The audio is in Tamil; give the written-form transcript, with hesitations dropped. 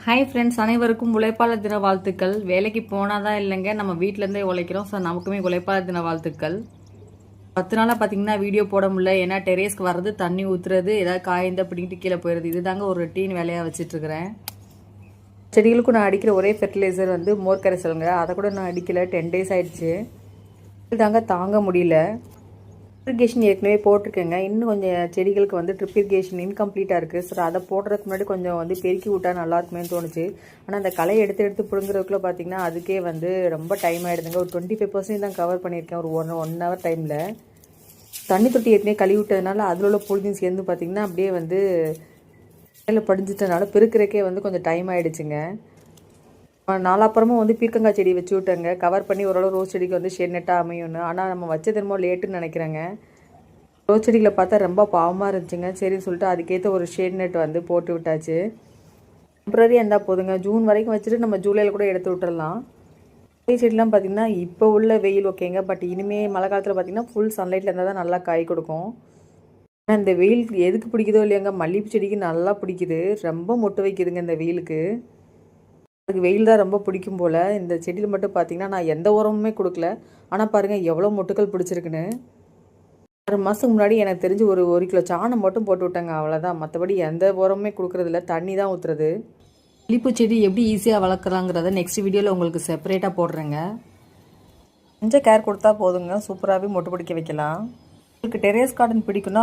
ஹாய் ஃப்ரெண்ட்ஸ், அனைவருக்கும் உழைப்பாளர் தின வாழ்த்துக்கள். வேலைக்கு போனாதான் இல்லைங்க, நம்ம வீட்டிலேருந்தே உழைக்கிறோம். ஸோ நமக்குமே உழைப்பாளர் தின வாழ்த்துக்கள். 10 நாளாக பார்த்தீங்கன்னா வீடியோ போட முடியல. ஏன்னா டெரேஸ்க்கு வர்றது, தண்ணி ஊற்றுறது, ஏதாவது காய்ந்த பிடிக்கிட்டு கீழே போயிடுது. இதுதாங்க ஒரு ரொட்டீன் வேலையாக வச்சுட்ருக்கிறேன். செடிகளுக்கும் நான் அடிக்கிற ஒரே ஃபெர்டிலைசர் வந்து மோர் கரைசலுங்க. அதை கூட நான் அடிக்கலை, 10 days ஆயிடுச்சு. இதுதாங்க தாங்க முடியல. இரிகேஷன் ஏற்கனவே போட்டிருக்கேங்க. இன்னும் கொஞ்சம் செடிகளுக்கு வந்து ட்ரிப் இரிகேஷன் இன்கம்ப்ளீட்டாக இருக்குது. ஸோ அதை போடுறதுக்கு முன்னாடி கொஞ்சம் வந்து பெருக்கி விட்டால் நல்லாயிருக்குமேனு தோணுச்சு. ஆனால் அந்த களை எடுத்து பிடுங்குறதுக்குள்ளே பார்த்தீங்கன்னா அதுக்கே வந்து ரொம்ப டைம் ஆகிடுதுங்க. ஒரு 25% தான் கவர் பண்ணியிருக்கேன் ஒரு ஒன் ஹவர் டைமில். தண்ணி தொட்டி ஏற்கனவே கழுவி விட்டதுனால அதில் உள்ள பொழுதையும் சேர்ந்து பார்த்திங்கன்னா அப்படியே வந்து மேலே படிஞ்சிட்டனால பெருக்கிறக்கே வந்து கொஞ்சம் டைம் ஆகிடுச்சுங்க. நாலாப்புறமும் வந்து பீர்க்கங்காய் செடி வச்சு விட்டேங்க. கவர் பண்ணி ஓரளவு ரோஸ் செடிக்கு வந்து ஷேட் நெட்டாக அமையும்னு. ஆனால் நம்ம வச்சது என்னமோ லேட்டுன்னு நினைக்கிறேங்க. ரோஸ் செடிகளை பார்த்தா ரொம்ப பாவமாக இருந்துச்சுங்க. சரின்னு சொல்லிட்டு அதுக்கேற்ற ஒரு ஷேட் நெட் வந்து போட்டு விட்டாச்சு. டெம்பரரியாக இருந்தால் போதுங்க. ஜூன் வரைக்கும் வச்சுட்டு நம்ம ஜூலையில் கூட எடுத்து விட்டுடலாம். செடிலாம் பார்த்திங்கன்னா இப்போ உள்ள வெயில் ஓகேங்க. பட் இனிமேல் மழை காலத்தில் பார்த்திங்கன்னா ஃபுல் சன்லைட்டில் இருந்தால் தான் நல்லா காய் கொடுக்கும். ஆனால் இந்த வெயில் எதுக்கு பிடிக்குதோ இல்லையாங்க, மல்லிகைப்பூ செடிக்கு நல்லா பிடிக்குது. ரொம்ப மொட்டு வைக்குதுங்க இந்த வெயிலுக்கு. அதுக்கு வெயில் தான் ரொம்ப பிடிக்கும் போல். இந்த செடியில் மட்டும் பார்த்திங்கன்னா நான் எந்த உரமுமே கொடுக்கல. ஆனால் பாருங்கள் எவ்வளோ மொட்டுக்கள் பிடிச்சிருக்குன்னு. 6 மாதத்துக்கு முன்னாடி எனக்கு தெரிஞ்சு ஒரு கிலோ சாணம் மட்டும் போட்டு விட்டாங்க, அவ்வளோதான். மற்றபடி எந்த உரமுமே கொடுக்குறதில்ல, தண்ணி தான் ஊற்றுறது. மல்லிப்பூ செடி எப்படி ஈஸியாக வளர்க்குறாங்கிறத நெக்ஸ்ட் வீடியோவில் உங்களுக்கு செப்பரேட்டாக போடுறேங்க. கொஞ்சம் கேர் கொடுத்தா போதுங்க, சூப்பராகவே மொட்டு பிடிக்க வைக்கலாம். உங்களுக்கு டெரேஸ் கார்டன் பிடிக்குன்னா